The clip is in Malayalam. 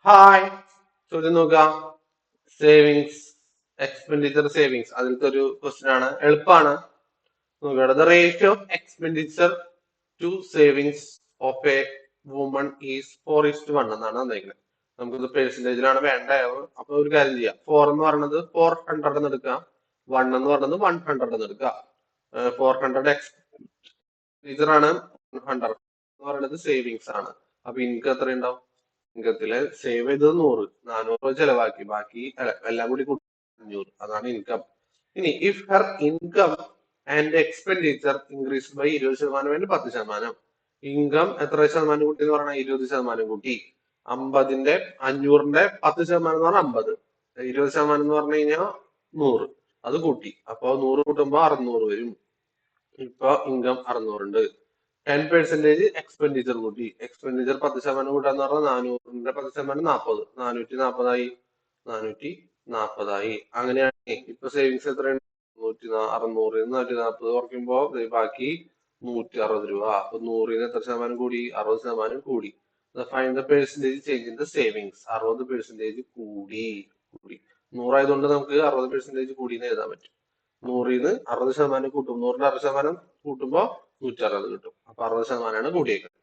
ഹായ്. ചോദ്യം നോക്കാം. സേവിങ്സ്, എക്സ്പെൻഡിച്ചർ സേവിങ്സ്, അതിലത്തെ ഒരു ക്വസ്റ്റ്യൻ ആണ്. എളുപ്പമാണ്. നോക്കുക. The ratio of expenditure to savings of a woman is 4:1 എന്നാണ് തന്നിരിക്കുന്നത്. നമുക്കിത് പെർസെന്റേജിലാണ് വേണ്ടത്. അപ്പൊ ഒരു കാര്യം ചെയ്യാം. 4 എന്ന് പറയുന്നത് 400 എന്ന് എടുക്കാം. 1 എന്ന് പറയുന്നത് 100 എന്ന് എടുക്കാം. 400 എക്സ്പെൻഡിച്ചർ ആണ്, 100 എന്ന് പറയുന്നത് സേവിങ്സ് ആണ്. അപ്പൊ ഇൻകം എത്ര ഉണ്ടാവും? ഇൻകത്തില് സേവ് ചെയ്തത് 100, 400 ചെലവാക്കി, ബാക്കി എല്ലാം കൂടി 500. അതാണ് ഇൻകം. ഇനി if her income and expenditure increase by 20% and 10%. Income എത്ര ശതമാനം കൂട്ടി എന്ന് പറഞ്ഞാൽ 20% കൂട്ടി. 50ന്റെ 500ന്റെ 10% എന്ന് പറഞ്ഞാൽ 50, 20% എന്ന് പറഞ്ഞു കഴിഞ്ഞാൽ 100, അത് കൂട്ടി. അപ്പൊ 100 കൂട്ടുമ്പോ 600 വരും. ഇപ്പൊ ഇൻകം 600 ഉണ്ട്. 10% എക്സ്പെൻഡിച്ചർ കൂട്ടി. എക്സ്പെൻഡിച്ചർ 10% കൂട്ടാന്ന് പറഞ്ഞാൽ 400ന്റെ 10% 40, 440 440. അങ്ങനെയാണ് ഇപ്പൊ സേവിങ്സ് എത്രയാണ്? 600 440 കുറയ്ക്കുമ്പോ ബാക്കി 160 രൂപ. അപ്പൊ 100ന് എത്ര ശതമാനം കൂടി? 60% കൂടി. Find the percentage change in the savings. 60% കൂടി. 100 ആയതുകൊണ്ട് നമുക്ക് 60% കൂടി എന്ന് എഴുതാൻ പറ്റും. 100ന് 60% കൂട്ടും. 100ന്റെ 60% കൂട്ടുമ്പോ 160 കിട്ടും. അപ്പൊ 60%ആണ് കൂടിയേക്കുന്നത്.